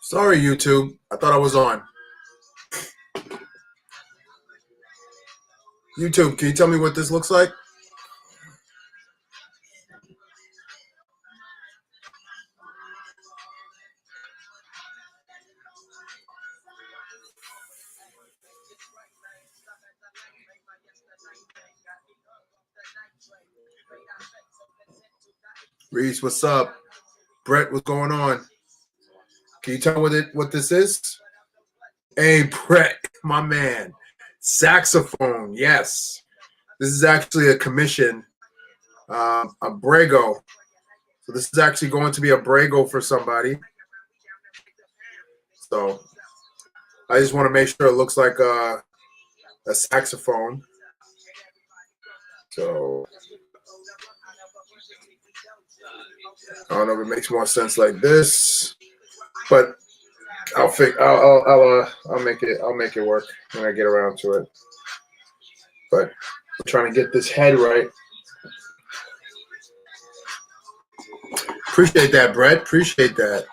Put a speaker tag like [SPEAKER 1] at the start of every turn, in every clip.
[SPEAKER 1] Sorry, YouTube. I thought I was on. YouTube, can you tell me what this looks like? Reese, what's up? Brett, what's going on? Can you tell what this is? Hey, Brett, my man. Saxophone, yes. This is actually a commission, a Brago. So this is actually going to be a Brago for somebody. So I just want to make sure it looks like a saxophone. So I don't know if it makes more sense like this, but I'll make it work when I get around to it. But I'm trying to get this head right. Appreciate that, Brett. Appreciate that.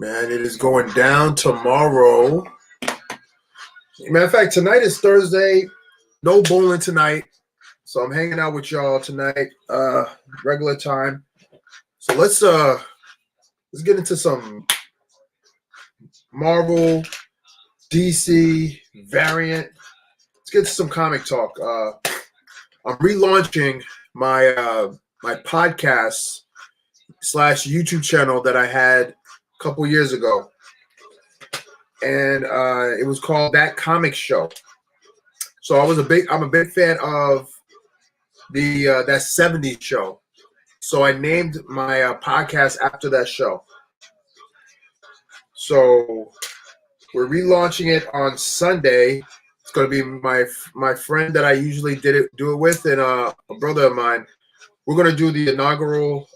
[SPEAKER 1] Man, it is going down tomorrow. Matter of fact, tonight is Thursday. No bowling tonight. So I'm hanging out with y'all tonight, regular time. So let's get into some Marvel, DC, variant. Let's get to some comic talk. I'm relaunching my my podcast / YouTube channel that I had a couple years ago, and it was called That Comic Show. So I'm a big fan of the that 70s show. So I named my podcast after that show. So we're relaunching it on Sunday. It's going to be my friend that I usually do it with, and a brother of mine. We're going to do the inaugural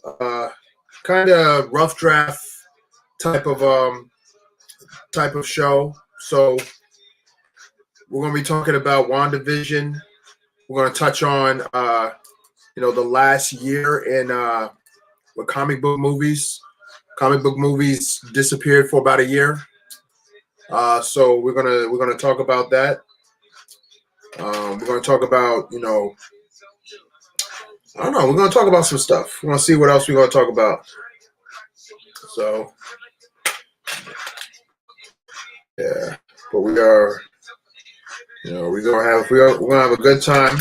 [SPEAKER 1] kind of rough draft type of show. So we're going to be talking about WandaVision. We're going to touch on the last year in with comic book movies. Comic book movies disappeared for about a year. So we're gonna talk about that. We're gonna talk about I don't know. We're gonna talk about some stuff. We're gonna see what else we're gonna talk about. So yeah, but we are. We're gonna have a good time.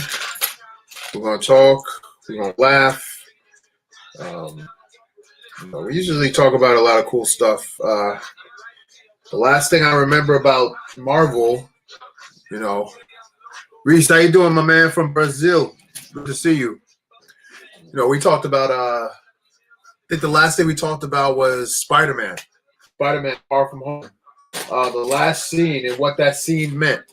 [SPEAKER 1] We're gonna talk. We're gonna laugh. We usually talk about a lot of cool stuff. The last thing I remember about Marvel, Reese, how you doing, my man from Brazil? Good to see you. We talked about. I think the last thing we talked about was Spider-Man. Spider-Man Far From Home. The last scene and what that scene meant.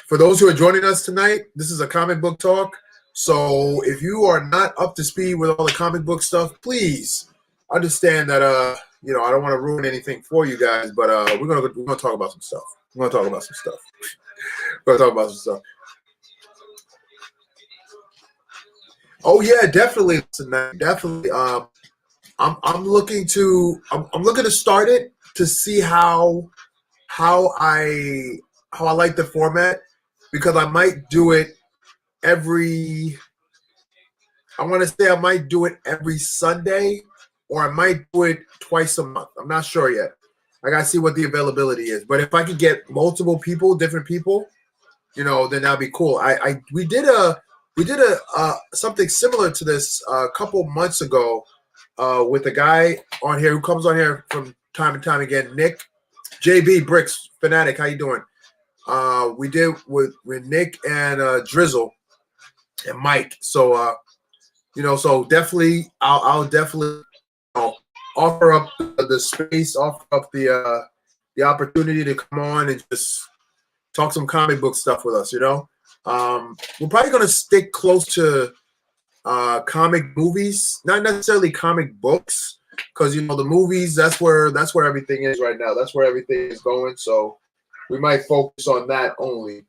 [SPEAKER 1] For those who are joining us tonight, this is a comic book talk. So if you are not up to speed with all the comic book stuff, please understand that I don't want to ruin anything for you guys, but we're gonna talk about some stuff. We're gonna talk about some stuff. Oh yeah, definitely tonight. Definitely. I'm looking to start it to see how I like the format, because I might do it every Sunday, or I might do it twice a month. I'm not sure yet. I gotta see what the availability is. But if I could get multiple people, different people, then that'd be cool. We did a something similar to this a couple months ago with a guy on here who comes on here from time and time again, Nick JB Bricks Fanatic. How you doing? We did with Nick and Drizzle and Mike. So so definitely I'll definitely offer up the space, offer up the opportunity to come on and just talk some comic book stuff with us. We're probably gonna stick close to comic movies, not necessarily comic books, because the movies, that's where everything is right now. That's where everything is going. So we might focus on that only.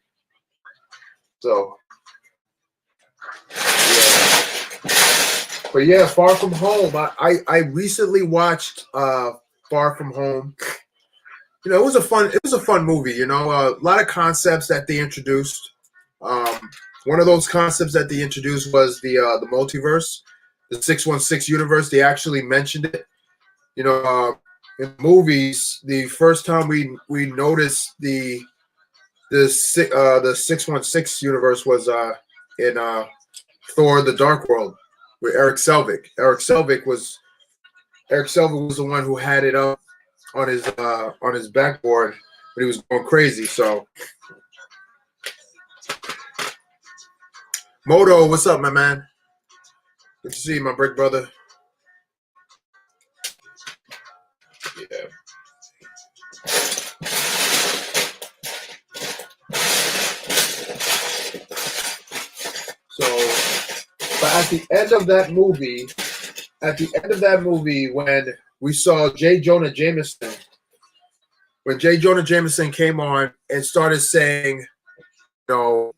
[SPEAKER 1] So yeah. But yeah, Far From Home. I recently watched Far From Home. You know, it was a fun movie. You know, a lot of concepts that they introduced. Um, One of those concepts that they introduced was the multiverse, the 616 universe. They actually mentioned it. You know, in movies, the first time we noticed the 616 universe was in Thor: The Dark World with Eric Selvig. Eric Selvig was the one who had it up on his backboard when he was going crazy. So, Moto, what's up, my man? Good to see you, my brick brother. Yeah. So, but at the end of that movie, when we saw when J. Jonah Jameson came on and started saying, you know,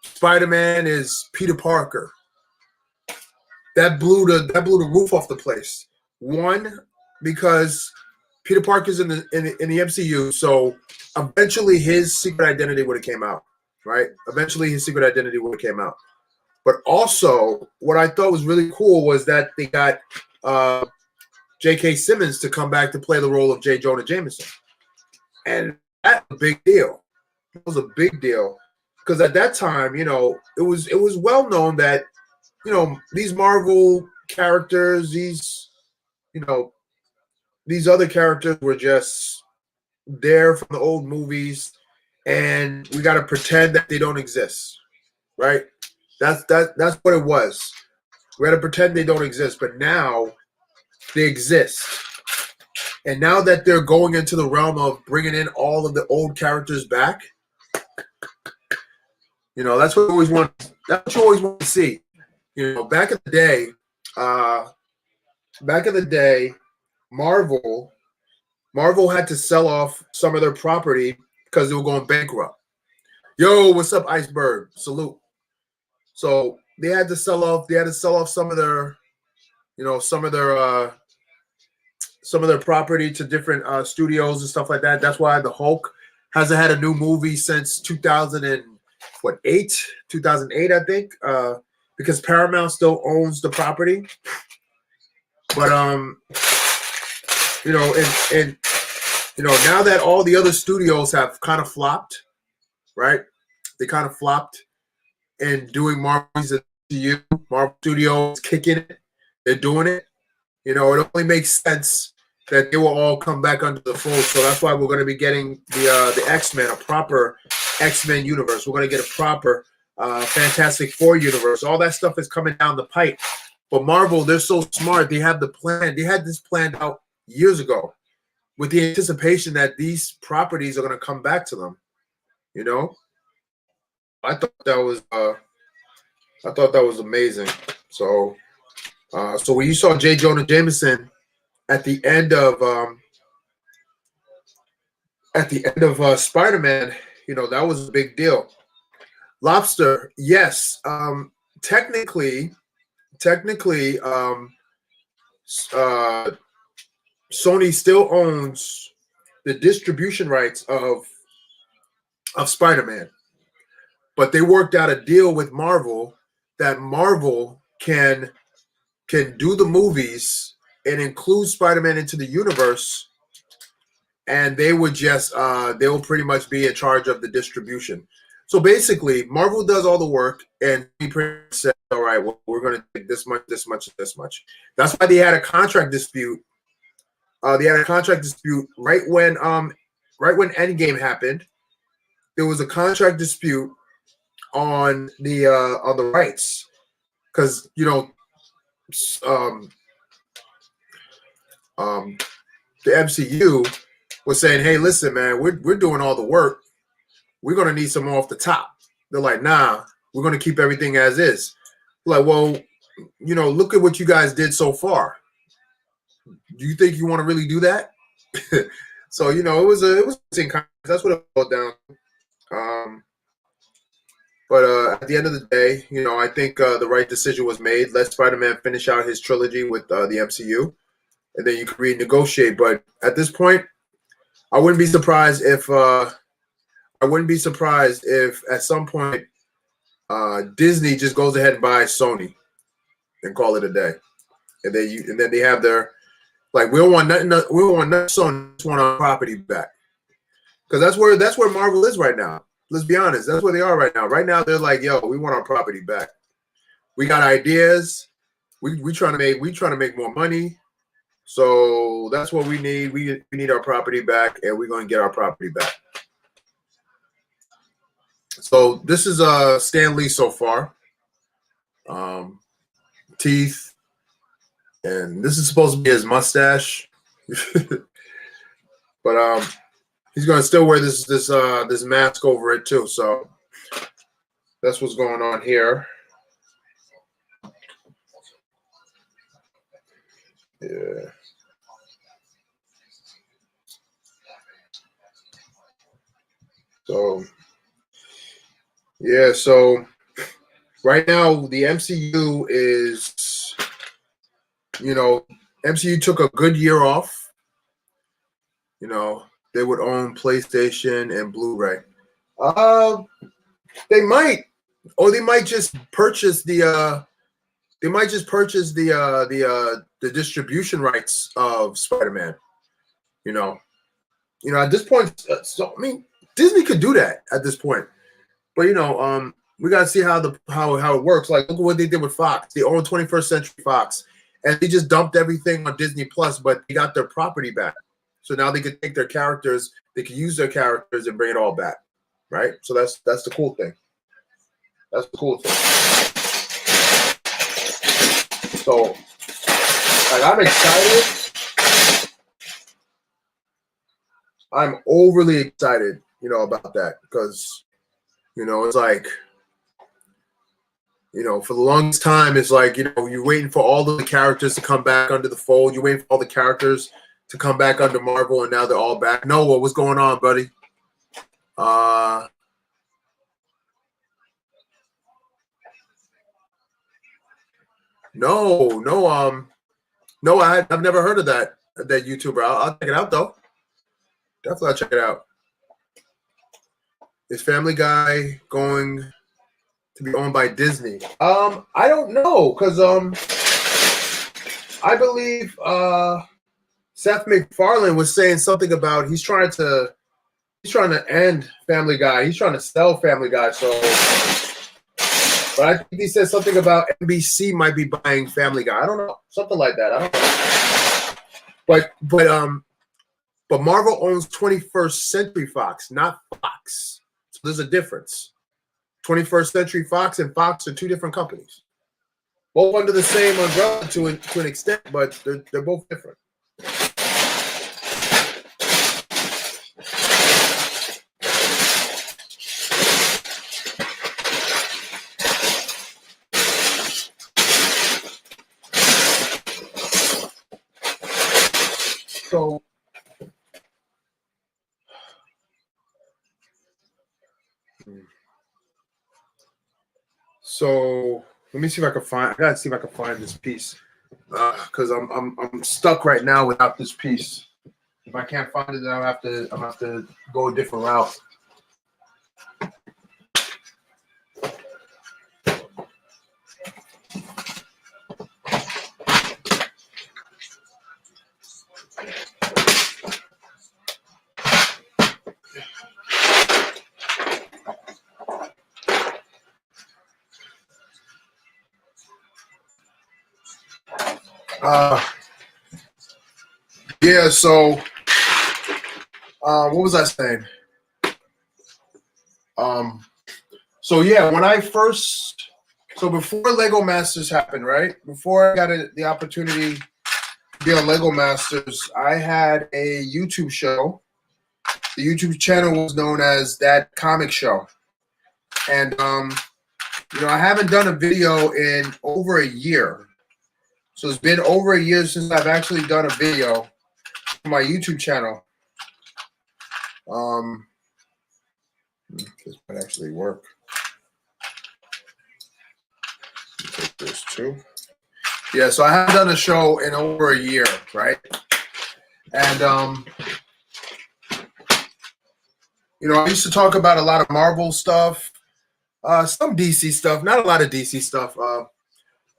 [SPEAKER 1] Spider-Man is Peter Parker, that blew the roof off the place. One, because Peter Parker's in the MCU, so eventually his secret identity would have came out, right? Eventually his secret identity would have came out. But also, what I thought was really cool was that they got J.K. Simmons to come back to play the role of J. Jonah Jameson, and that's a big deal. It was a big deal because at that time, you know, it was well known that, you know, these Marvel characters, you know, these other characters were just there from the old movies, and we got to pretend that they don't exist, right? That's what it was. We got to pretend they don't exist, but now they exist. And now that they're going into the realm of bringing in all of the old characters back, you know, that's what you always want. That's what you always want to see. You know, uh, back in the day, Marvel Marvel had to sell off some of their property because they were going bankrupt. Yo, what's up, Iceberg? Salute. So they had to sell off. They had to sell off some of their, you know, some of their property to different studios and stuff like that. That's why the Hulk hasn't had a new movie since 2008, I think, because Paramount still owns the property. But you know, and you know, now that all the other studios have kind of flopped, right? They kind of flopped in doing Marvel's MCU. Marvel Studios kicking it. They're doing it. You know, it only makes sense that they will all come back under the fold. So that's why we're going to be getting the X-Men, a proper X-Men universe. We're going to get a proper Fantastic Four universe. All that stuff is coming down the pipe. But Marvel, they're so smart. They have the plan. They had this planned out years ago with the anticipation that these properties are going to come back to them. You know, I thought that was amazing. So, so when you saw J. Jonah Jameson at the end of Spider-Man, you know, that was a big deal. Lobster, yes. Technically, uh, Sony still owns the distribution rights of Spider-Man, but they worked out a deal with Marvel that Marvel can do the movies and include Spider-Man into the universe, and they would just they will pretty much be in charge of the distribution. So basically, Marvel does all the work, and he pretty much said, "All right, well, we're going to take this much, this much, this much." That's why they had a contract dispute. They had a contract dispute right when Endgame happened. There was a contract dispute on the rights because, you know, um, um, the MCU was saying, "Hey, listen, man, we're doing all the work. We're gonna need some more off the top." They're like, "Nah, we're gonna keep everything as is." Like, well, you know, look at what you guys did so far. Do you think you want to really do that? So, you know, it was that's what it boiled down. Um, But at the end of the day, you know, I think the right decision was made. Let Spider-Man finish out his trilogy with the MCU, and then you can renegotiate. But at this point, I wouldn't be surprised if at some point Disney just goes ahead and buys Sony and call it a day, and then they have their like we don't want nothing. We don't want nothing. Sony just want our property back because that's where Marvel is right now. Let's be honest. That's where they are right now. Right now, they're like, "Yo, we want our property back. We got ideas. We trying to make more money. So that's what we need. We need our property back, and we're going to get our property back." So this is Stan Lee so far. Teeth, and this is supposed to be his mustache, but he's going to still wear this mask over it too. So that's what's going on here. Yeah. So yeah, so right now the MCU is, you know, MCU took a good year off. You know, they would own PlayStation and Blu-ray. They might, or they might just purchase the the distribution rights of Spider-Man. You know, at this point, so I mean, Disney could do that at this point, but we gotta see how it works. Like, look at what they did with Fox. They own 21st Century Fox, and they just dumped everything on Disney Plus, but they got their property back. So now they could take their characters, they could use their characters and bring it all back, right? So that's the cool thing. That's the cool thing. So, like, I'm excited. I'm overly excited, about that because, it's like, for the longest time, it's like, you're waiting for all of the characters to come back under the fold. You're waiting for all the characters to come back under Marvel, and now they're all back. Noah, what's going on, buddy? No, I've never heard of that YouTuber. I'll check it out though. Definitely, I'll check it out. Is Family Guy going to be owned by Disney? I don't know because I believe Seth MacFarlane was saying something about he's trying to end Family Guy. He's trying to sell Family Guy. So, but I think he said something about NBC might be buying Family Guy. I don't know, something like that. I don't know. But Marvel owns 21st Century Fox, not Fox. So there's a difference. 21st Century Fox and Fox are two different companies, both under the same umbrella to an extent, but they're both different. So let me see if I can find. I gotta see if I can find this piece because I'm stuck right now without this piece. If I can't find it, then I'm have to go a different route. Yeah, so what was I saying? So yeah, before Lego Masters happened, right? Before I got the opportunity to be on Lego Masters, I had a YouTube show. The YouTube channel was known as That Comic Show. And I haven't done a video in over a year. So it's been over a year since I've actually done a video on my YouTube channel. This might actually work. true. Yeah, so I haven't done a show in over a year, right? And you know, I used to talk about a lot of Marvel stuff, some DC stuff, not a lot of DC stuff.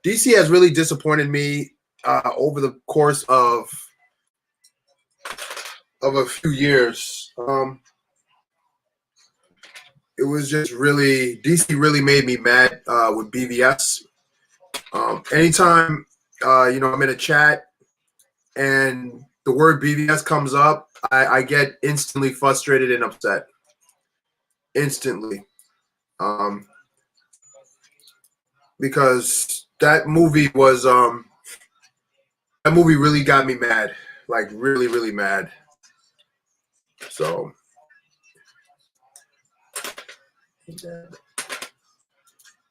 [SPEAKER 1] DC has really disappointed me over the course of a few years. It was just really DC really made me mad with BVS. Anytime you know, I'm in a chat and the word BVS comes up, I get instantly frustrated and upset. Instantly. Because that movie was that movie really got me mad. Like really, really mad. So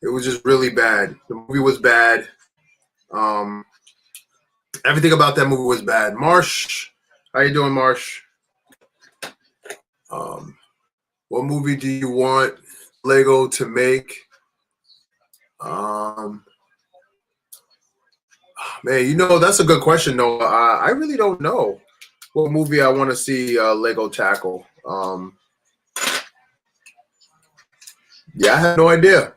[SPEAKER 1] it was just really bad. The movie was bad. Everything about that movie was bad. Marsh, how you doing, Marsh? What movie do you want Lego to make? Man, you know, that's a good question, though. I really don't know what movie I want to see Lego tackle. Yeah, I have no idea.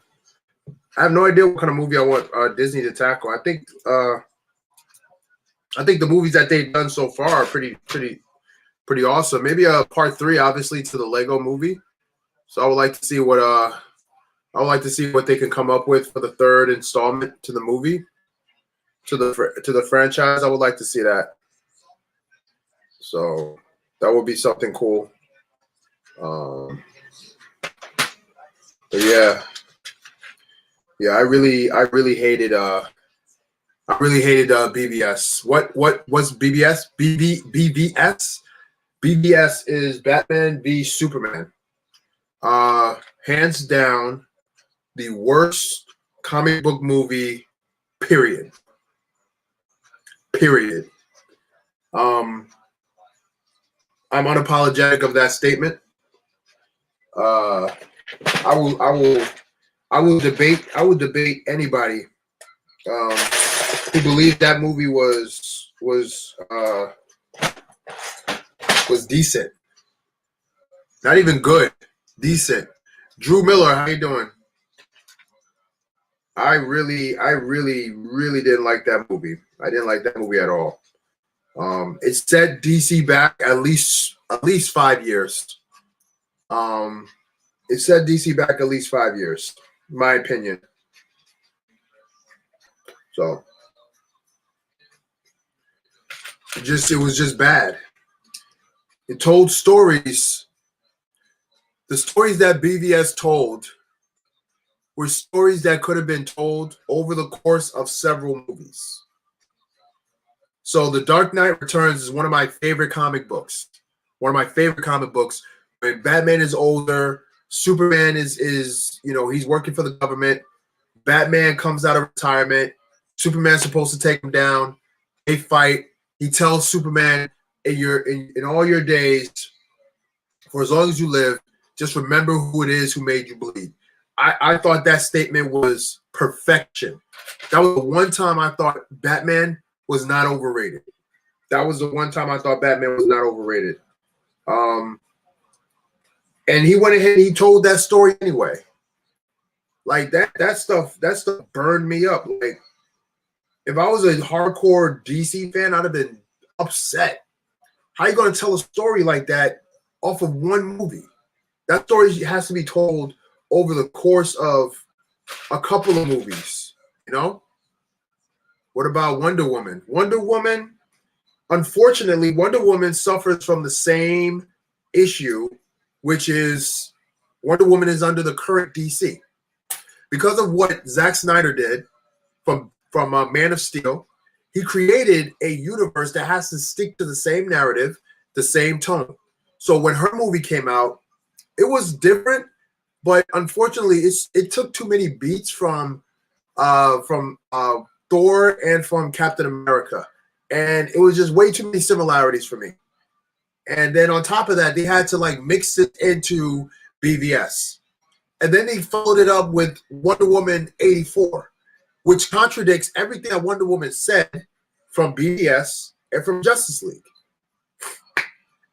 [SPEAKER 1] I have no idea what kind of movie I want Disney to tackle. I think the movies that they've done so far are pretty awesome. Maybe a part 3, obviously, to the Lego movie. So I would like to see what they can come up with for the 3rd installment to the movie, to the franchise. I would like to see that. So that would be something cool. But yeah, I really hated BBS. What was BBS? BBS? BBS is Batman v Superman. Hands down, the worst comic book movie, period. I'm unapologetic of that statement. I will debate anybody who believes that movie was decent. Not even good, decent. Drew Miller, how you doing? I really didn't like that movie. I didn't like that movie at all. It set DC back at least 5 years. It set DC back at least 5 years, in my opinion. So it was just bad. It told stories. The stories that BVS told were stories that could have been told over the course of several movies. So The Dark Knight Returns is one of my favorite comic books. When Batman is older, Superman is you know, he's working for the government. Batman comes out of retirement. Superman's supposed to take him down. They fight. He tells Superman, in all your days, for as long as you live, just remember who it is who made you bleed. I thought that statement was perfection. That was the one time I thought Batman was not overrated. And he went ahead and he told that story anyway. Like that stuff burned me up. Like, if I was a hardcore DC fan, I'd have been upset. How are you going to tell a story like that off of one movie? That story has to be told over the course of a couple of movies, you know? What about Wonder Woman? Unfortunately, Wonder Woman suffers from the same issue, which is Wonder Woman is under the current DC. Because of what Zack Snyder did from Man of Steel, he created a universe that has to stick to the same narrative, the same tone. So when her movie came out, it was different, but unfortunately, it took too many beats from Thor and from Captain America, and it was just way too many similarities for me. And then on top of that, they had to like mix it into BVS, and then they followed it up with Wonder Woman 84. which contradicts everything that Wonder Woman said from BVS and from Justice League.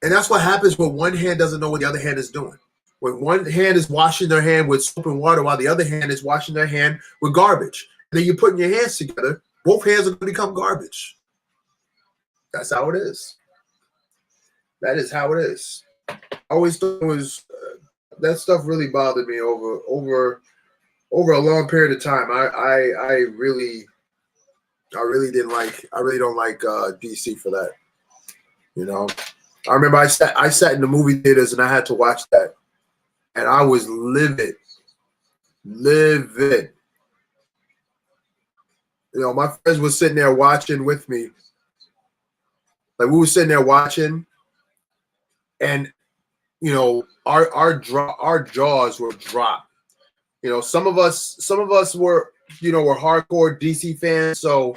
[SPEAKER 1] And that's what happens when one hand doesn't know what the other hand is doing. When one hand is washing their hand with soap and water while the other hand is washing their hand with garbage. And then you're putting your hands together, both hands are going to become garbage. That's how it is. That is how it is. I always thought it was that stuff really bothered me over a long period of time. I really don't like DC for that. You know, I remember I sat in the movie theaters and I had to watch that, and I was livid. You know, my friends were sitting there watching with me. Like, we were sitting there watching, and you know, our jaws were dropped. You know, some of us were, you know, were hardcore DC fans, so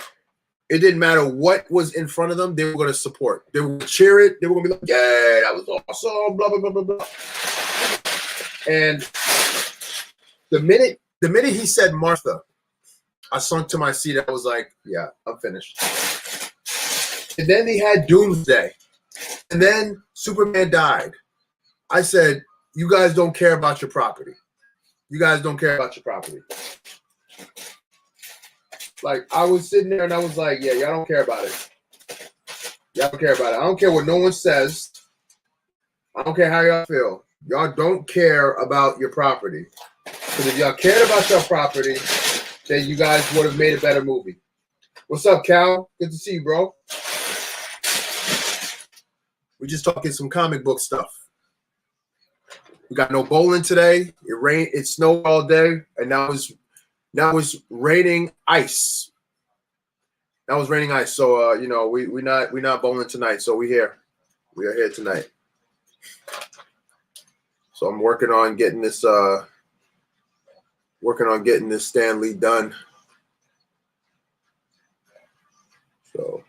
[SPEAKER 1] it didn't matter what was in front of them, they were going to support. They were going to cheer it. They were going to be like, "Yay, that was awesome!" Blah blah blah blah blah. And the minute he said Martha, I sunk to my seat. I was like, "Yeah, I'm finished." And then he had Doomsday, and then Superman died. I said, "You guys don't care about your property. You guys don't care about your property." Like, I was sitting there and I was like, "Yeah, y'all don't care about it. Y'all don't care about it. I don't care what no one says. I don't care how y'all feel. Y'all don't care about your property. Because if y'all cared about your property, then you guys would have made a better movie." What's up, Cal? Good to see you, bro. We're just talking some comic book stuff. We got no bowling today. It rained. It snowed all day, and now it's raining ice. Now it's raining ice. So you know, we're not bowling tonight. So we are here tonight. So I'm working on getting this Stan Lee done. So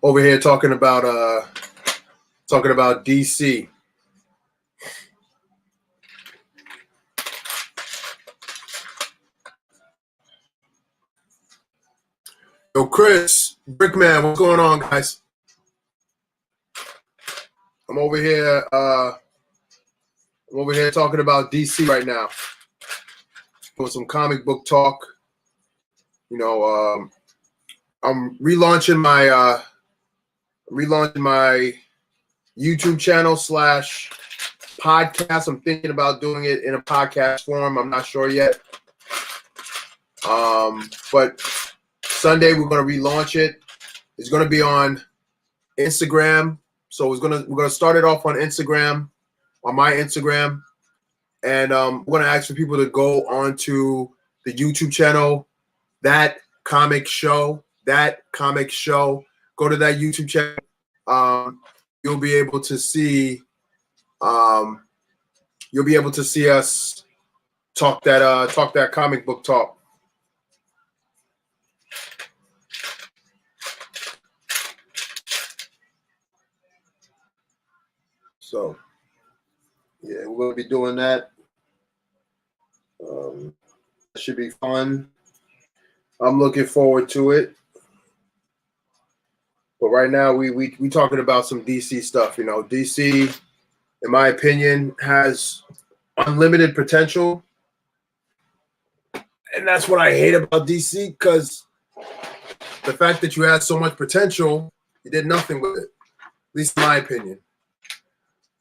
[SPEAKER 1] over here talking about DC. Yo, Chris, Brickman, what's going on, guys? I'm over here talking about DC right now. Doing some comic book talk. You know, I'm relaunching my YouTube channel / podcast. I'm thinking about doing it in a podcast form. I'm not sure yet. But Sunday we're going to relaunch it. It's going to be on Instagram. So we're gonna start it off on Instagram, on my Instagram, and we're gonna ask for people to go onto the YouTube channel, That Comic Show. Go to that YouTube channel. You'll be able to see. You'll be able to see us talk that comic book talk. So, yeah, we're going to be doing that. It should be fun. I'm looking forward to it. But right now, we talking about some DC stuff. You know, DC, in my opinion, has unlimited potential. And that's what I hate about DC, because the fact that you had so much potential, you did nothing with it. At least in my opinion.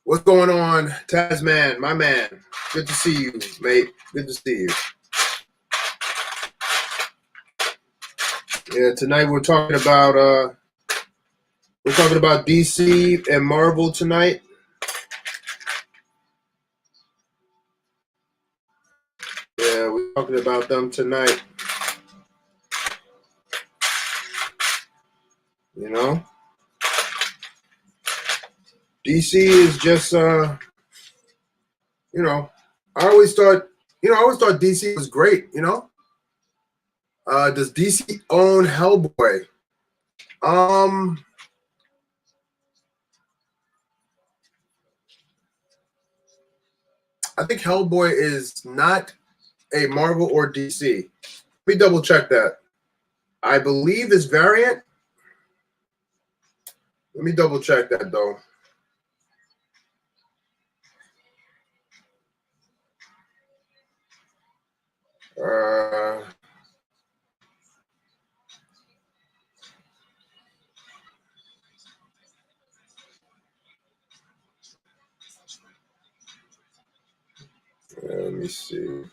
[SPEAKER 1] What's going on, Tasman, my man? Good to see you, mate. Good to see you. Yeah, tonight we're talking about DC and Marvel tonight. Yeah, we're talking about them tonight. You know, DC is just you know, I always thought DC was great. You know, does DC own Hellboy? I think Hellboy is not a Marvel or DC? Let me double check that. I believe this variant. Let me double check that though. Let me see.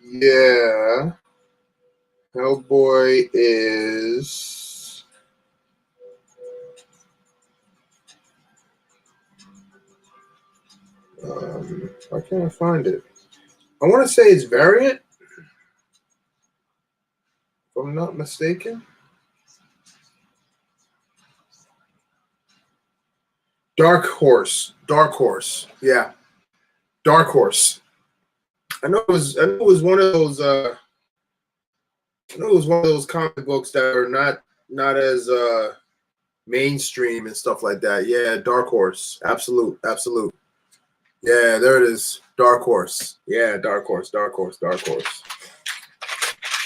[SPEAKER 1] Yeah. Hellboy is. Why can't I find it? I want to say it's variant, if I'm not mistaken. Dark Horse. Dark Horse. Yeah. Dark Horse. I know it was one of those I know it was one of those comic books that are not as mainstream and stuff like that. Yeah, Dark Horse. Absolute. Yeah, there it is. Dark Horse. Yeah, Dark Horse.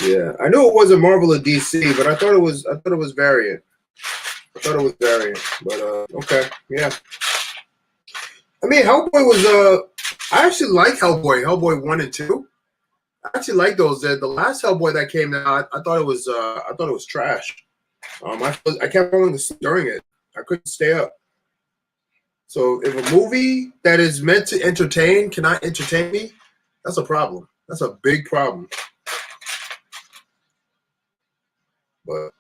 [SPEAKER 1] Yeah. I knew it wasn't Marvel or DC, but I thought it was variant. But okay. Yeah. I mean, Hellboy was I actually like Hellboy 1 and 2. I actually like those. The last Hellboy that came out, I thought it was trash. I kept falling asleep during it. I couldn't stay up. So if a movie that is meant to entertain cannot entertain me, that's a problem. That's a big problem. But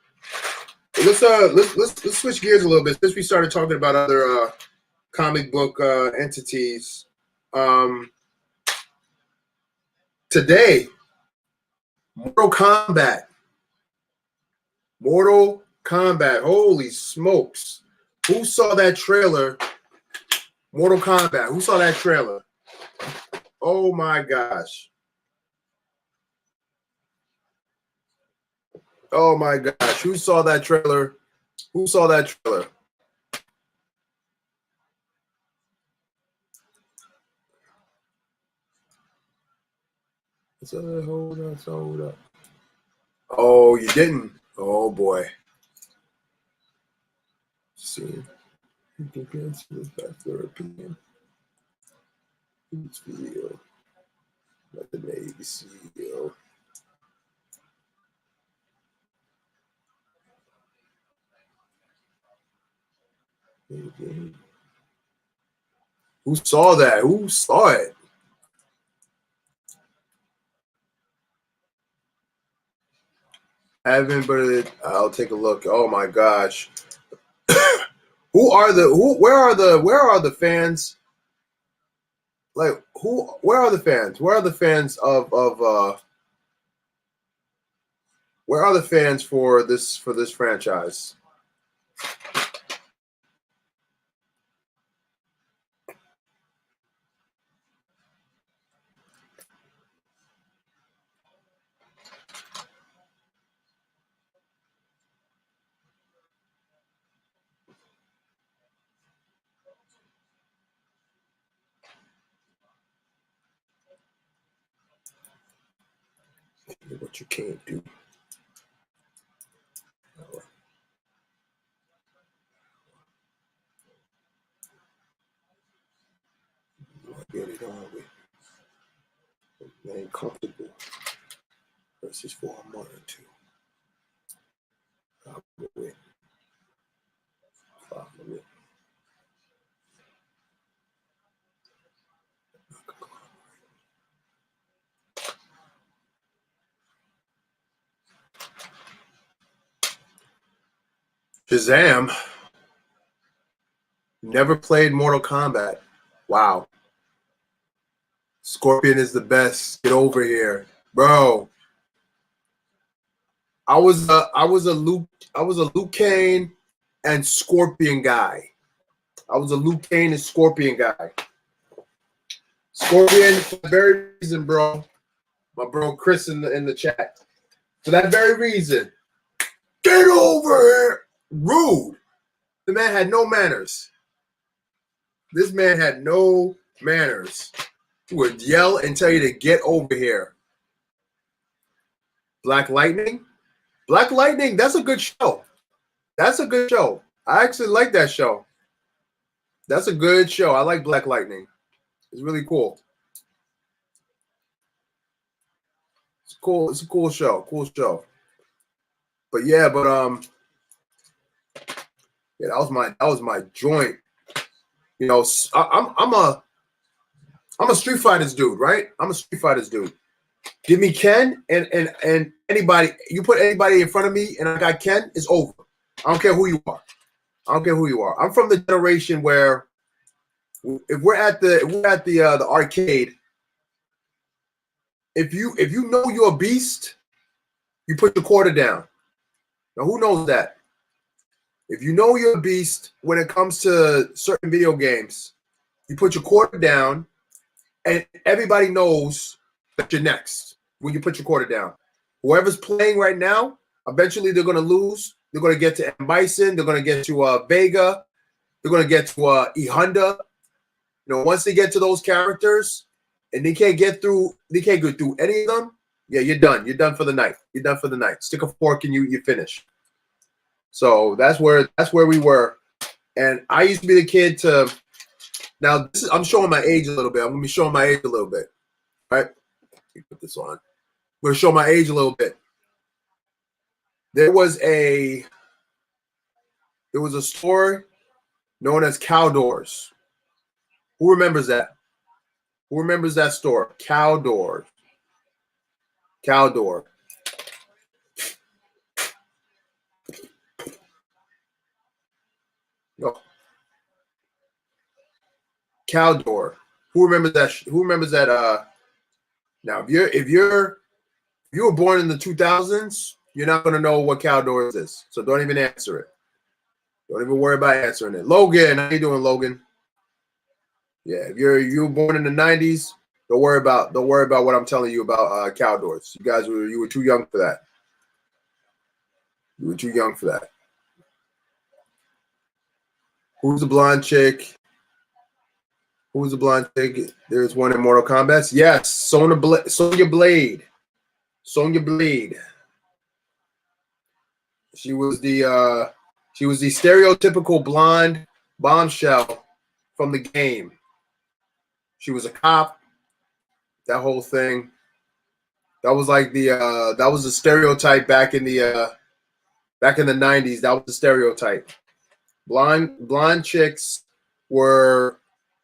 [SPEAKER 1] let's switch gears a little bit since we started talking about other comic book entities. Today, Mortal Kombat. Holy smokes! Who saw that trailer? Mortal Kombat. Who saw that trailer? Oh my gosh! Oh my gosh! Who saw that trailer? Hold up. Oh, you didn't? Oh boy. See. Depends with their opinion. Each video. Let the Navy CEO. Who saw that? Who saw it? I haven't, but I'll take a look. Oh my gosh. Where are the fans? Like where are the fans? Where are the fans where are the fans for this franchise? What you can't do. Get it on with. Ain't comfortable. Versus 4 1 and 2. I'll win. 5 minutes. Shazam. Never played Mortal Kombat. Wow. Scorpion is the best. Get over here, bro. I was a Luke Kane and Scorpion guy. I was a Luke Kane and Scorpion guy. Scorpion for that very reason, bro. My bro Chris in the chat. For that very reason. Get over here. Rude. The man had no manners. This man had no manners. He would yell and tell you to get over here. Black Lightning? Black Lightning, that's a good show. That's a good show. I actually like that show. That's a good show. I like Black Lightning. It's really cool. It's cool. It's a cool show. Cool show. But yeah, yeah, that was my joint. You know, I'm a Street Fighters dude, right? I'm a Street Fighters dude. Give me Ken and anybody. You put anybody in front of me, and I got Ken. It's over. I don't care who you are. I don't care who you are. I'm from the generation where if we're at the arcade, if you know you're a beast, you put your quarter down. Now who knows that? If you know you're a beast when it comes to certain video games, you put your quarter down, and everybody knows that you're next when you put your quarter down. Whoever's playing right now, eventually they're going to lose. They're going to get to M. Bison. They're going to get to Vega. They're going to get to E. Honda. You know, once they get to those characters and they can't get through any of them, yeah, you're done. You're done for the night. You're done for the night. Stick a fork and you finish. So that's where we were. And I used to be the kid to now I'm showing my age a little bit. I'm gonna be showing my age a little bit. All right. Let me put this on. I'm gonna show my age a little bit. There was a store known as Cowdoors. Who remembers that? Who remembers that store? Cowdoor. Cowdoor. No. Cowdoor. Who remembers that? Who remembers that? Now, if you were born in the 2000s, you're not gonna know what Cowdoors is. So don't even answer it. Don't even worry about answering it. Logan, how you doing, Logan? Yeah, if you were born in the 90s, don't worry about what I'm telling you about Cowdoors. You were too young for that. You were too young for that. Who's the blonde chick? Who's the blonde chick? There's one in Mortal Kombat. Yes, Sonya Blade. Sonya Blade. She was the stereotypical blonde bombshell from the game. She was a cop. That whole thing. That was like that was the stereotype back in the 90s. That was the stereotype. Blonde chicks were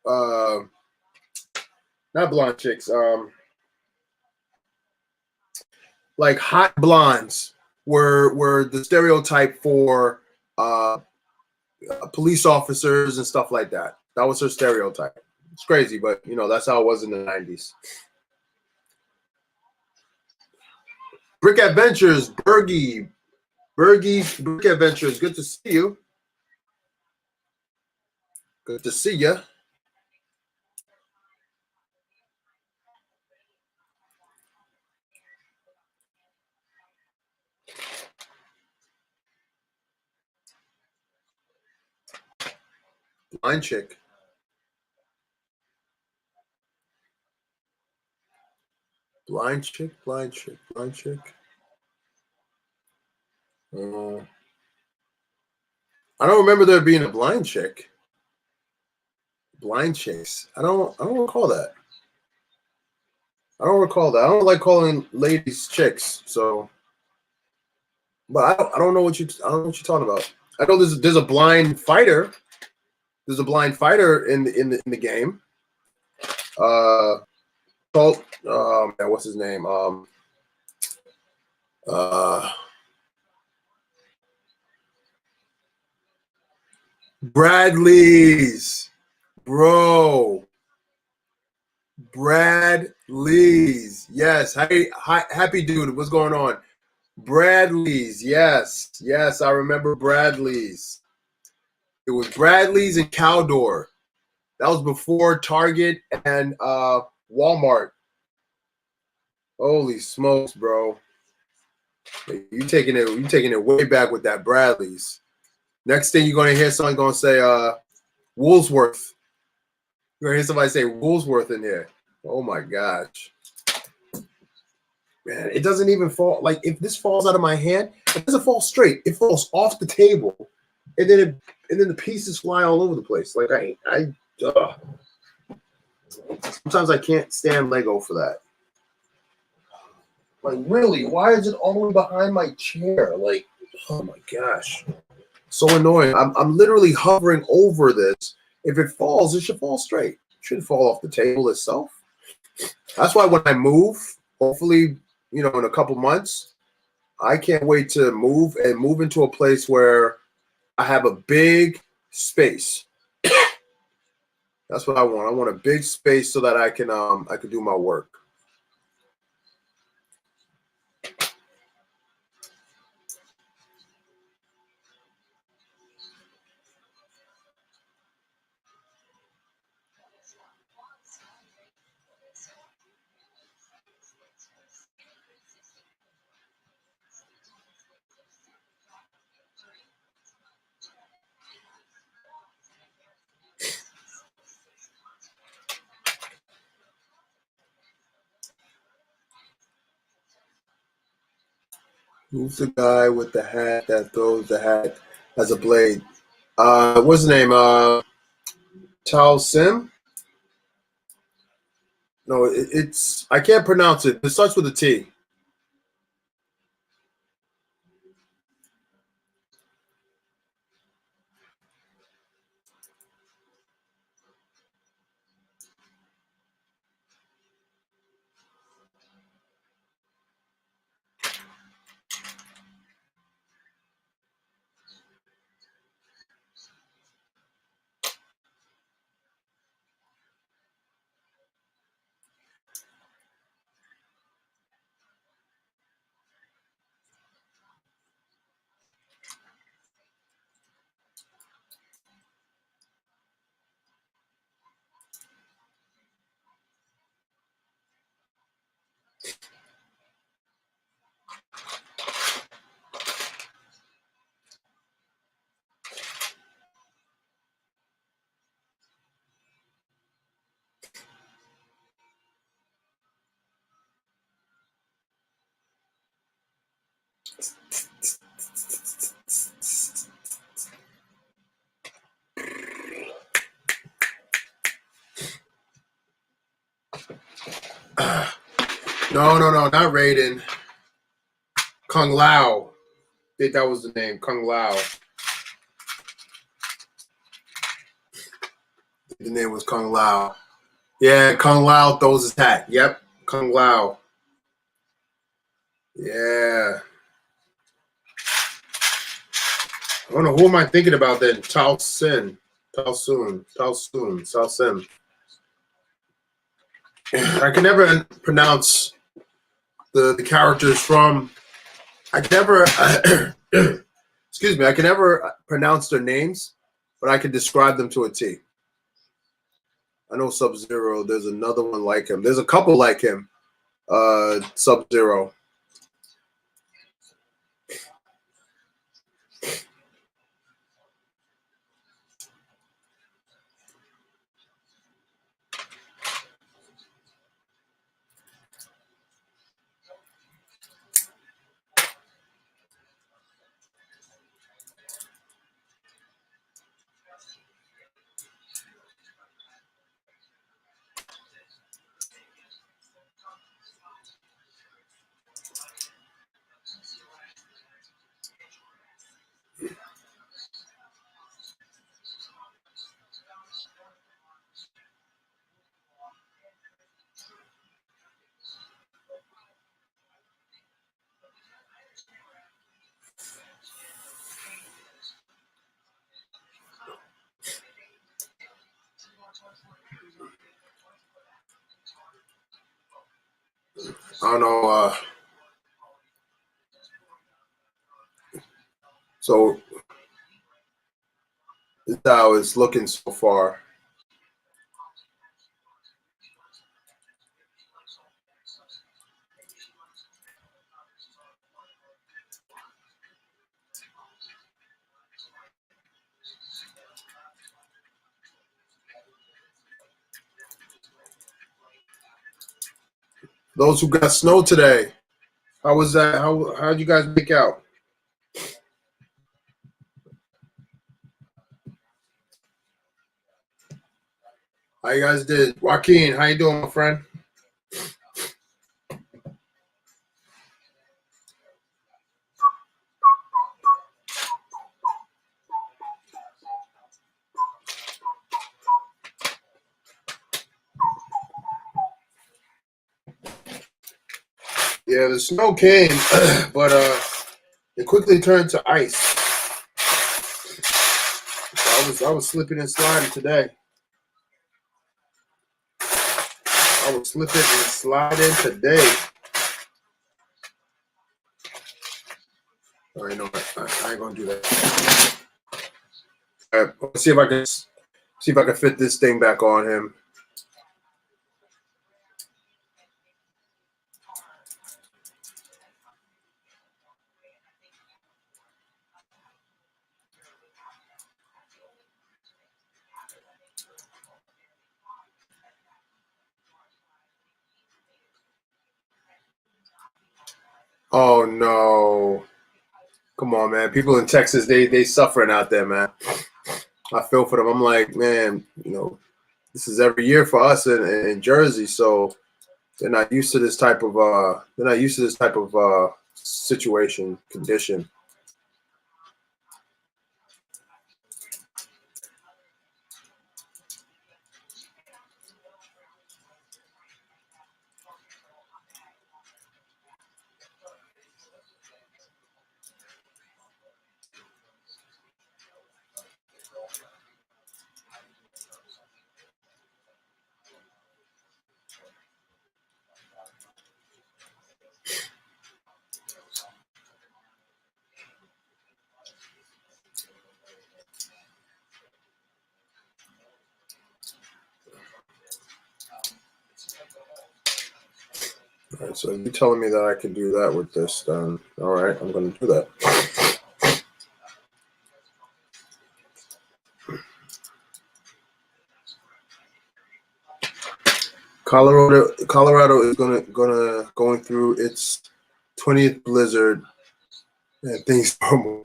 [SPEAKER 1] not blonde chicks. Like hot blondes were the stereotype for police officers and stuff like that. That was her stereotype. It's crazy, but you know that's how it was in the 90s. Brick Adventures, Bergie, Brick Adventures. Good to see you. Good to see you. Blind chick. Blind chick. I don't remember there being a blind chick. Blind chicks. I don't recall that. I don't like calling ladies chicks. So, but I don't know what you're talking about. I know there's a blind fighter. There's a blind fighter in the game. Man, what's his name? Bradley's, bro. Bradley's, yes. Hi, happy dude. What's going on? Bradley's, yes. I remember Bradley's. It was Bradley's and Caldor. That was before Target and Walmart. Holy smokes, bro! You taking it way back with that Bradley's. Next thing you're gonna hear someone gonna say Woolsworth. You're gonna hear somebody say Woolsworth in there. Oh my gosh. Man, it doesn't even fall. Like, if this falls out of my hand, it doesn't fall straight. It falls off the table, and then the pieces fly all over the place. Like, sometimes I can't stand Lego for that. Like, really, why is it all the way behind my chair? Like, oh my gosh, so annoying. I'm literally hovering over this. If it falls, it should fall straight. It shouldn't fall off the table itself. That's why when I move, hopefully, in a couple months, I can't wait to move into a place where I have a big space. That's what I want. I want a big space so that I can do my work. Who's the guy with the hat that throws the hat as a blade? What's his name? Tao Sim? No, it's I can't pronounce it. It starts with a T. No, not Raiden. Kung Lao. I think that was the name, Kung Lao. The name was Kung Lao. Yeah, Kung Lao throws his hat. Yep, Kung Lao. Yeah. I don't know, who am I thinking about then? Tao Sim. I can never pronounce the characters from. I can never. Excuse me. I can never pronounce their names, but I can describe them to a T. I know Sub-Zero. There's another one like him. There's a couple like him. Sub-Zero. I don't know. So This is how it's looking so far. Those who got snow today, how was that? How'd you guys make out? How you guys did? Joaquin, how you doing, my friend? Yeah, the snow came, but it quickly turned to ice. So I was slipping and sliding today. I was slipping and sliding today. All right, no, I ain't gonna do that. All right, let's see if I can fit this thing back on him. Oh no. Come on, man. People in Texas, they suffering out there, man. I feel for them. I'm like, man, this is every year for us in Jersey, so they're not used to this type of situation condition. All right, so you're telling me that I can do that with this, then all right, I'm going to do that. Colorado is going through its 20th blizzard, and things are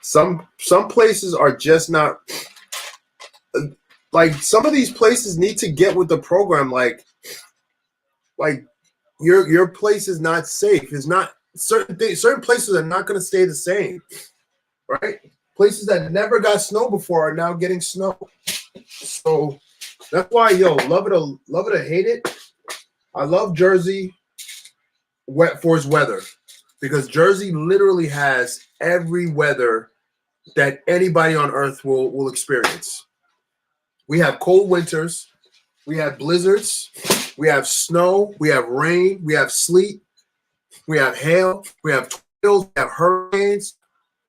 [SPEAKER 1] some places are just not like some of these places need to get with the program. Like your place is not safe. It's not certain things. Certain places are not going to stay the same, right? Places that never got snow before are now getting snow. So that's why, love it or hate it, I love Jersey for its weather, because Jersey literally has every weather that anybody on earth will experience. We have cold winters, we have blizzards, we have snow, we have rain, we have sleet, we have hail, we have tornadoes, we have hurricanes,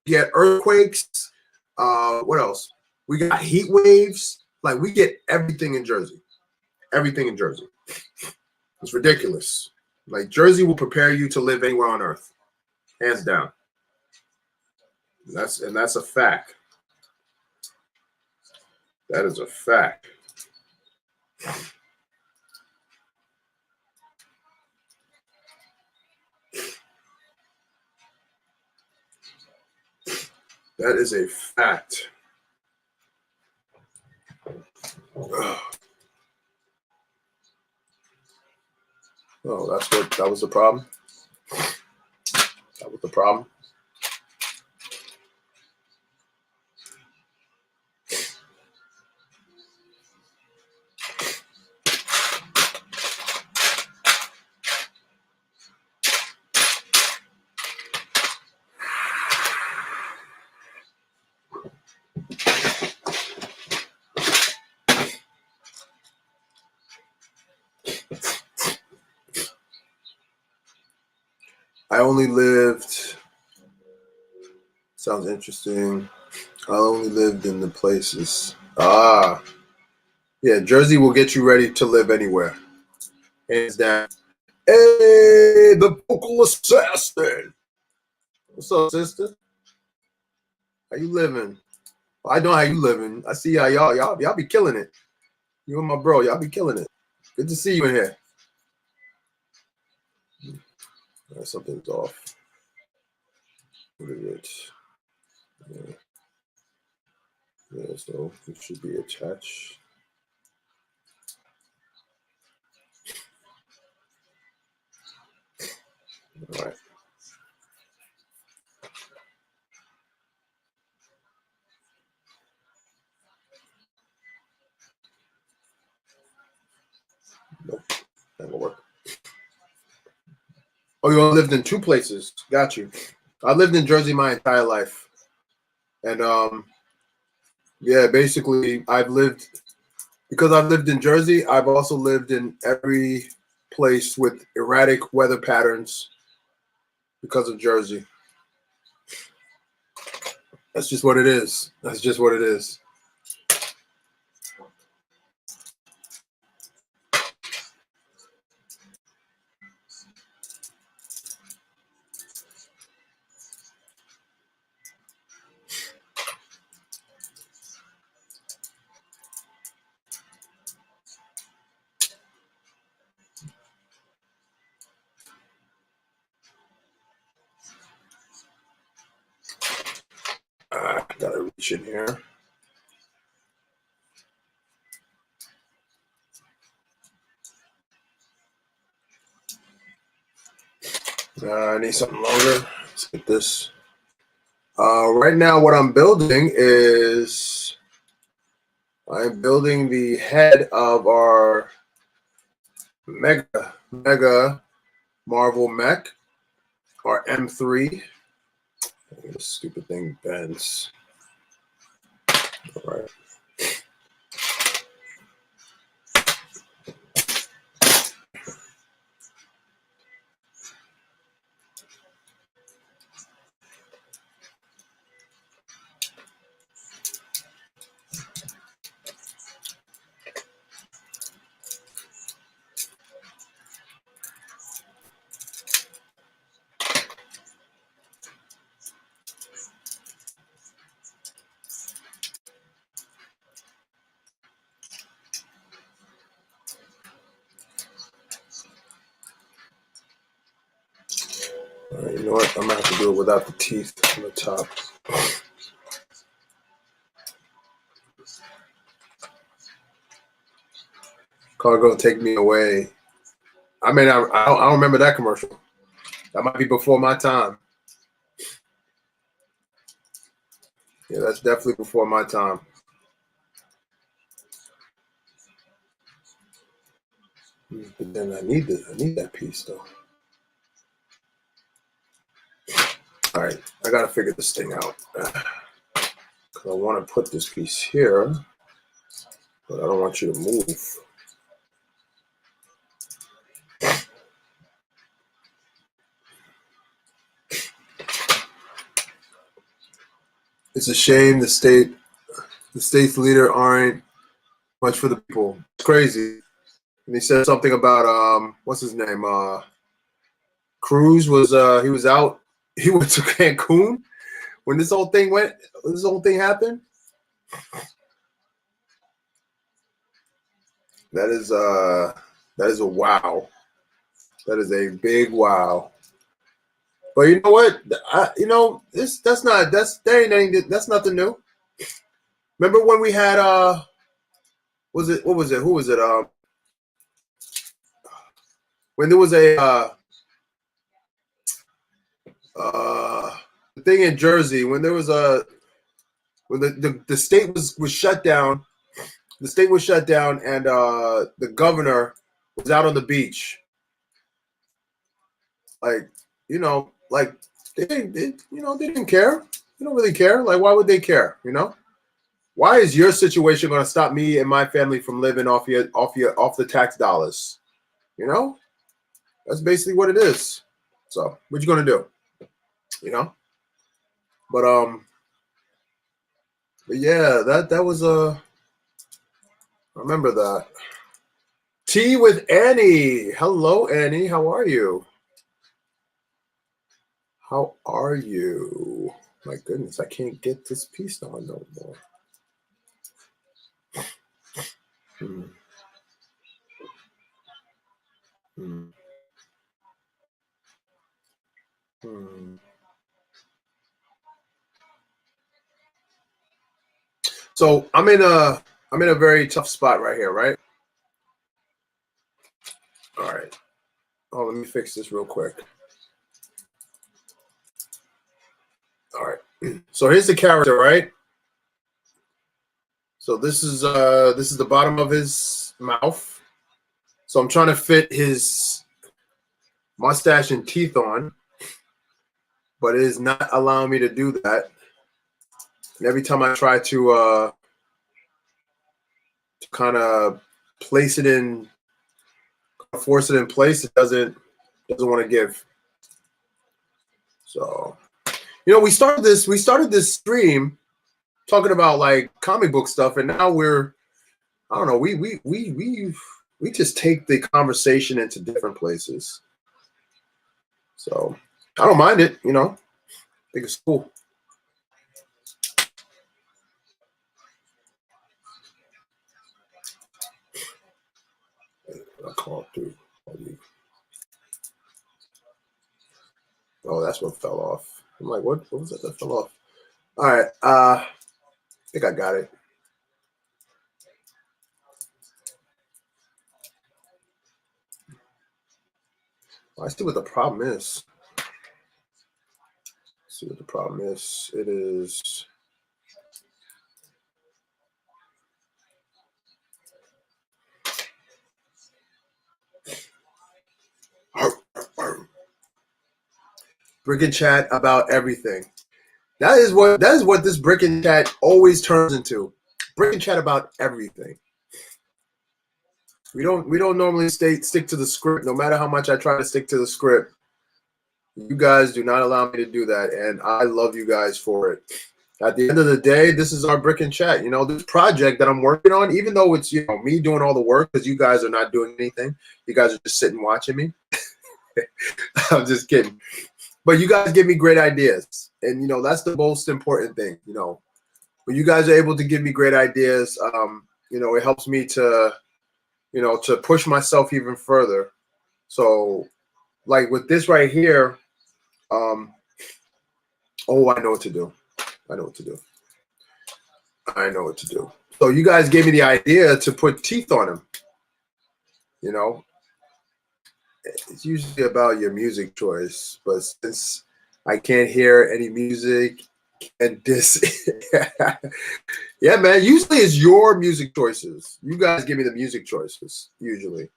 [SPEAKER 1] we get earthquakes. What else? We got heat waves. Like, we get everything in Jersey. Everything in Jersey. It's ridiculous. Like, Jersey will prepare you to live anywhere on earth, hands down. That's a fact. That is a fact. That is a fact. Oh, that was the problem. That was the problem. I only lived. Sounds interesting. I only lived in the places. Ah, yeah. Jersey will get you ready to live anywhere, hands down. Hey, the vocal assassin. What's up, sister? How you living? I know how you living. I see how y'all be killing it. You and my bro, y'all be killing it. Good to see you in here. Something's off. What is it? Yeah, so it should be attached. All right. Nope, that won't work. Oh, you all lived in two places. Got you. I lived in Jersey my entire life, and yeah, basically I've lived because I've lived in Jersey. I've also lived in every place with erratic weather patterns because of Jersey. That's just what it is. That's just what it is. Gotta reach in here. I need something longer. Let's get this. Right now, what I'm building is I'm building the head of our mega Marvel mech, our M3. This stupid thing bends. All right. You know what? I'm gonna have to do it without the teeth on the top. Cargo, take me away. I mean, I don't remember that commercial. That might be before my time. Yeah, that's definitely before my time. But then I need that piece though. All right, I gotta figure this thing out. I want to put this piece here, but I don't want you to move. It's a shame the state's leader aren't much for the people. It's crazy. And he said something about what's his name? Cruz was he was out. He went to Cancun when this whole thing happened. That is a wow. That is a big wow. But you know what? That's nothing new. Remember when we had what was it? Who was it? When there was a the thing in Jersey, when there was when the state was shut down, the state was shut down, and the governor was out on the beach, like like they didn't care. They don't really care. Like, why would they care? Why is your situation going to stop me and my family from living off the tax dollars? That's basically what it is. So, what you going to do? But But yeah, that was a. I remember that. Tea with Annie. Hello, Annie. How are you? How are you? My goodness, I can't get this piece on no more. Hmm. Hmm. Hmm. So I'm in a very tough spot right here, right? All right. Oh, let me fix this real quick. All right. So here's the character, right? So this is the bottom of his mouth. So I'm trying to fit his mustache and teeth on, but it is not allowing me to do that. And every time I try to kind of place it in, force it in place, it doesn't want to give. So we started this stream talking about like comic book stuff, and now I don't know, we just take the conversation into different places. So I don't mind it, I think it's cool. I called through. Oh, that's what fell off. I'm like, what was that fell off? All right, I think I got it. I see what the problem is. See what the problem is. It is. Brick and chat about everything. That is what this brick and chat always turns into. Brick and chat about everything. We don't normally stick to the script. No matter how much I try to stick to the script, you guys do not allow me to do that, and I love you guys for it. At the end of the day, this is our brick and chat. This project that I'm working on, even though it's me doing all the work because you guys are not doing anything. You guys are just sitting watching me. I'm just kidding. But you guys give me great ideas, and that's the most important thing. When you guys are able to give me great ideas, it helps me to push myself even further. So, like with this right here, um, oh, I know what to do. I know what to do. I know what to do. So you guys gave me the idea to put teeth on him. You know, it's usually about your music choice, but since I can't hear any music and this, yeah, man. Usually it's your music choices. You guys give me the music choices usually,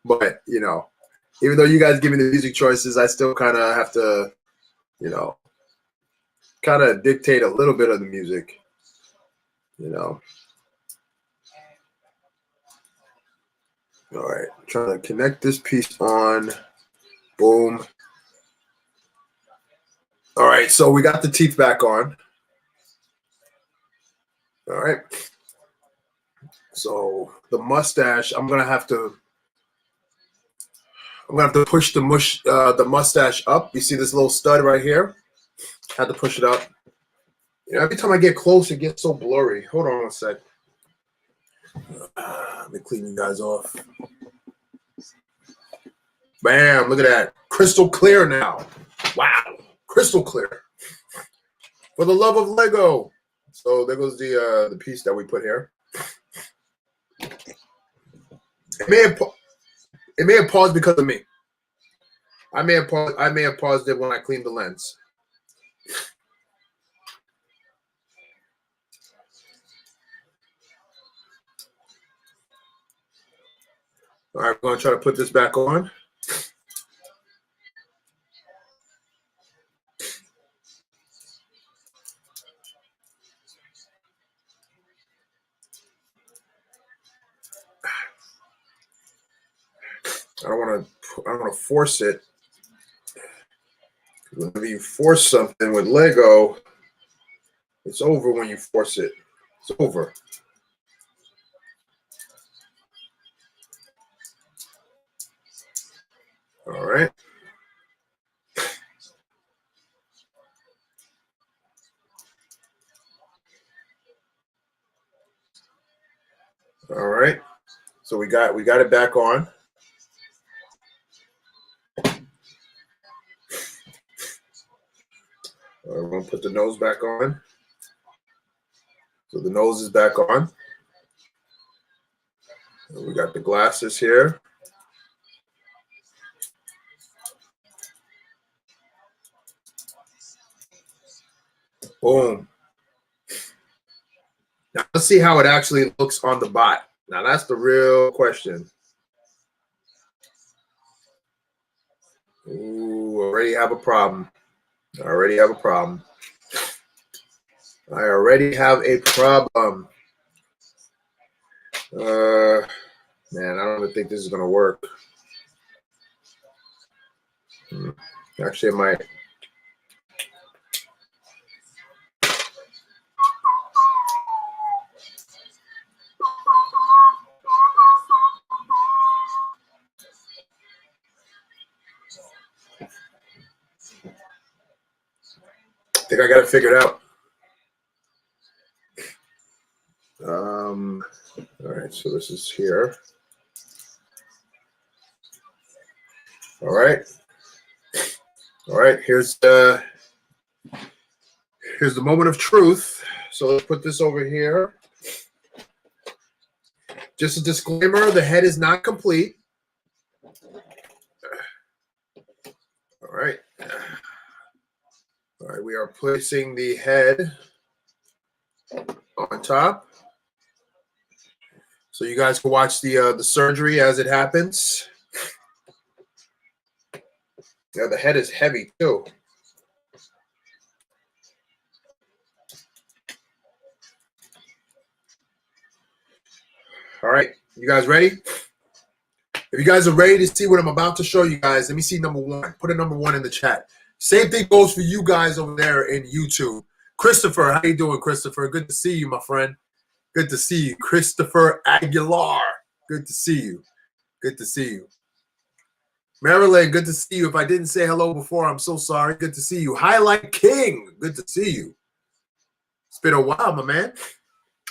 [SPEAKER 1] but even though you guys give me the music choices, I still kind of have to, you know, kind of dictate a little bit of the music. You know. All right, trying to connect this piece on. Boom. All right, so we got the teeth back on. All right. So the mustache, I'm gonna have to push the mustache up. You see this little stud right here? Had to push it up. Every time I get close, it gets so blurry. Hold on a sec. Let me clean you guys off. Bam! Look at that, crystal clear now. Wow, crystal clear. For the love of Lego. So there goes the piece that we put here. It may have paused because of me. I may have paused it when I cleaned the lens. All right, we're gonna try to put this back on. I don't want to force it. Whenever you force something with Lego, It's over when you force it. It's over. All right. All right. So we got it back on. We're going to put the nose back on. So the nose is back on. And we got the glasses here. Boom. Now let's see how it actually looks on the bot. Now that's the real question. Ooh, already have a problem. I already have a problem. I already have a problem. Man, I don't even think this is gonna work. Actually, it might. I think I got it figured out. All right, so this is here. All right. Here's the moment of truth. So let's put this over here. Just a disclaimer: the head is not complete. All right. All right. We are placing the head on top, so you guys can watch the surgery as it happens. Yeah, the head is heavy too. All right, you guys ready? If you guys are ready to see what I'm about to show you guys, let me see number one. Put a number one in the chat. Same thing goes for you guys over there in YouTube. Christopher, how you doing, Christopher? Good to see you, my friend. Good to see you. Christopher Aguilar. Good to see you. Good to see you. Marilyn, good to see you. If I didn't say hello before, I'm so sorry. Good to see you. Highlight King, good to see you. It's been a while, my man.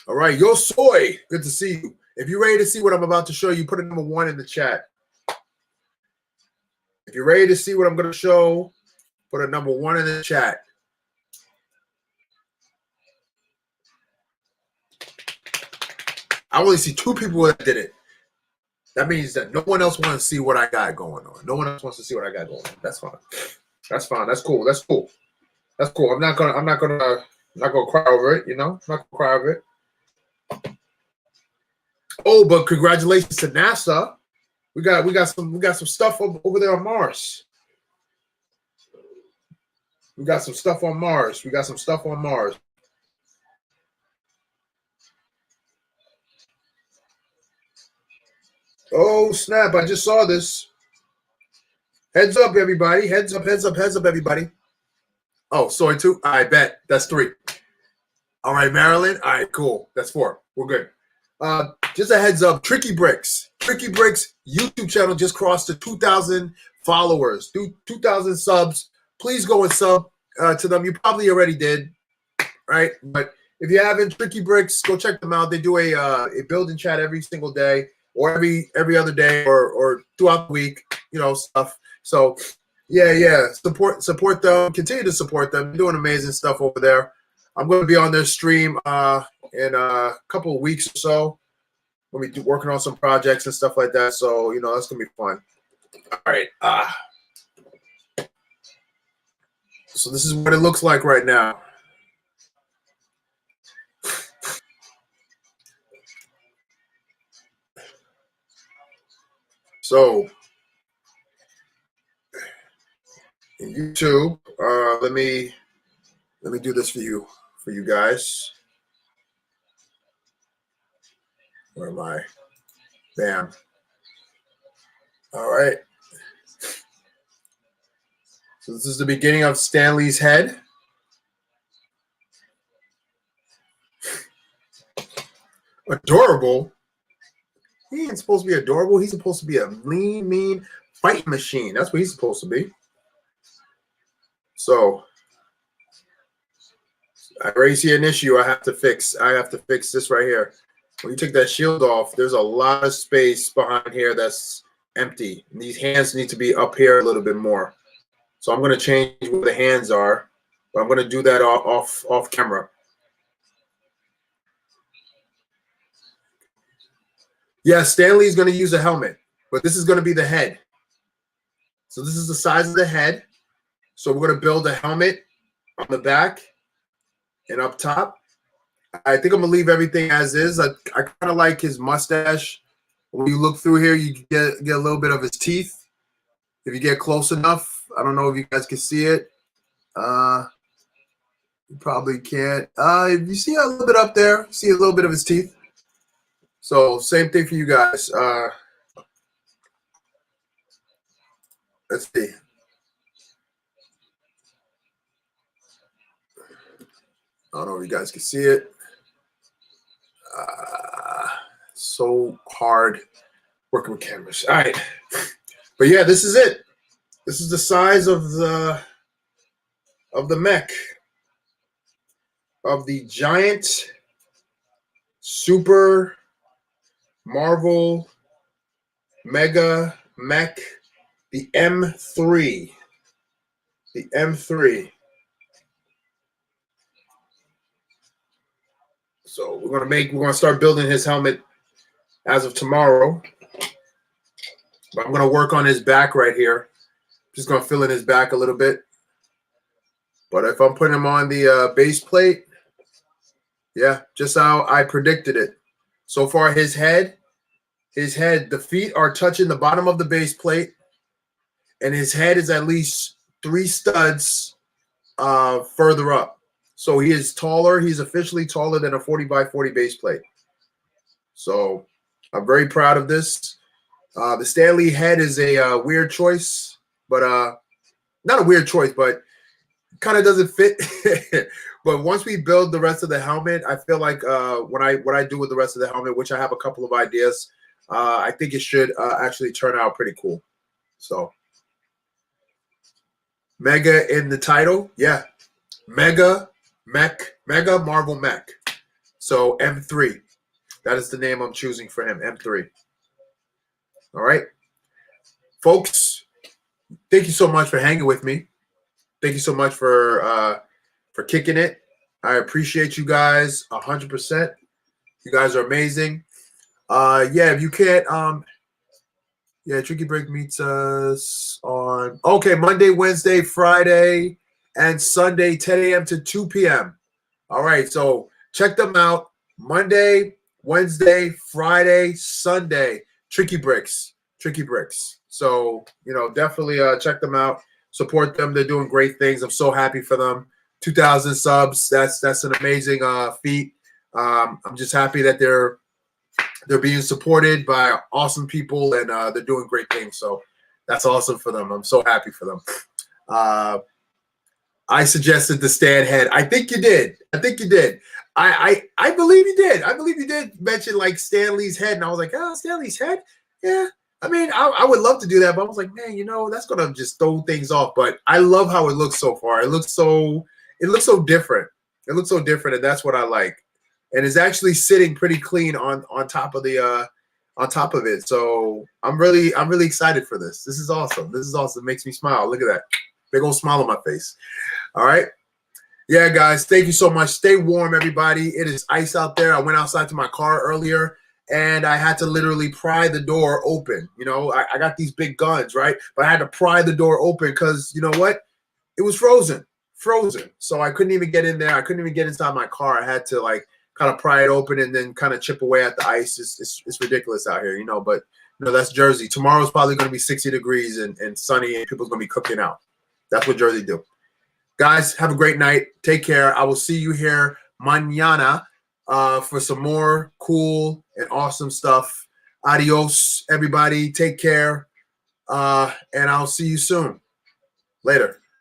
[SPEAKER 1] All right, Yo Soy, good to see you. If you're ready to see what I'm about to show you, put a number one in the chat. If you're ready to see what I'm going to show, put a number one in the chat. I only see two people that did it. That means that no one else wants to see what I got going on. No one else wants to see what I got going on. That's fine. That's fine. That's cool. That's cool. That's cool. I'm not gonna cry over it, you know? I'm not gonna cry over it. Oh, but congratulations to NASA. We got some stuff over there on Mars. We got some stuff on Mars. We got some stuff on Mars. Oh, snap. I just saw this. Heads up, everybody. Heads up, everybody. Oh, sorry, two. I bet. That's three. All right, Marilyn. All right, cool. That's four. We're good. Just a heads up. Tricky Bricks YouTube channel just crossed the 2,000 followers, 2,000 subs. Please go and sub to them. You probably already did, right? But if you haven't, Tricky Bricks, go check them out. They do a build and chat every single day, or every other day, or throughout the week, stuff. So yeah, support them. Continue to support them. They're doing amazing stuff over there. I'm going to be on their stream in a couple of weeks or so. We'll be working on some projects and stuff like that. So that's going to be fun. All right. So this is what it looks like right now. So in YouTube, let me do this for you guys. Where am I? Bam. All right. So this is the beginning of Stanley's head. Adorable. He ain't supposed to be adorable. He's supposed to be a lean, mean fighting machine. That's what he's supposed to be. So I already see an issue I have to fix. I have to fix this right here. When you take that shield off, there's a lot of space behind here that's empty. And these hands need to be up here a little bit more. So I'm going to change where the hands are, but I'm going to do that off camera. Yeah, Stanley's going to use a helmet, but this is going to be the head. So this is the size of the head. So we're going to build a helmet on the back and up top. I think I'm going to leave everything as is. I kind of like his mustache. When you look through here, you get a little bit of his teeth. If you get close enough, I don't know if you guys can see it. You probably can't. If you see a little bit up there, see a little bit of his teeth. So same thing for you guys. Let's see. I don't know if you guys can see it. So hard working with cameras. All right. But yeah, this is it. This is the size of the mech of the giant super Marvel mega mech, the M3. The M3. So we're gonna start building his helmet as of tomorrow. But I'm gonna work on his back right here. Just gonna fill in his back a little bit. But if I'm putting him on the base plate, yeah, just how I predicted it. So far, his head, the feet are touching the bottom of the base plate, and his head is at least 3 studs further up. So he is taller. He's officially taller than a 40 by 40 base plate. So I'm very proud of this. The Stanley head is a weird choice, but not a weird choice, but kind of doesn't fit. But once we build the rest of the helmet, I feel like what I do with the rest of the helmet, which I have a couple of ideas, I think it should actually turn out pretty cool. So Mega in the title, yeah, Mega Marvel Mech. So M3, that is the name I'm choosing for him, M3. All right, folks, thank you so much for hanging with me. Thank you so much for kicking it. I appreciate you guys 100%. You guys are amazing. Yeah, if you can't, yeah, Tricky Break meets us on Monday, Wednesday, Friday, and Sunday, 10 a.m. to 2 p.m. All right, so check them out. Monday, Wednesday, Friday, Sunday. Tricky Bricks. So, definitely check them out. Support them. They're doing great things. I'm so happy for them. 2,000 subs. That's an amazing feat. I'm just happy that they're being supported by awesome people, and they're doing great things. So that's awesome for them. I'm so happy for them. I suggested the Stan head. I think you did. I believe you did. I believe you did mention like Stanley's head, and I was like, oh, Stanley's head? Yeah. I mean, I would love to do that, but I was like, man, that's gonna just throw things off. But I love how it looks so far. It looks so different. It looks so different, and that's what I like. And it's actually sitting pretty clean on top of the on top of it. So I'm really excited for this. This is awesome. It makes me smile. Look at that. Big old smile on my face. All right. Yeah, guys, thank you so much. Stay warm, everybody. It is ice out there. I went outside to my car earlier, and I had to literally pry the door open. I got these big guns, right? But I had to pry the door open because, you know what? It was frozen. So I couldn't even get in there. I couldn't even get inside my car. I had to, like, kind of pry it open and then kind of chip away at the ice. It's ridiculous out here, but that's Jersey. Tomorrow's probably going to be 60 degrees and sunny, and people's going to be cooking out. That's what Jersey do. Guys, have a great night. Take care. I will see you here mañana for some more cool and awesome stuff. Adios, everybody. Take care. And I'll see you soon. Later.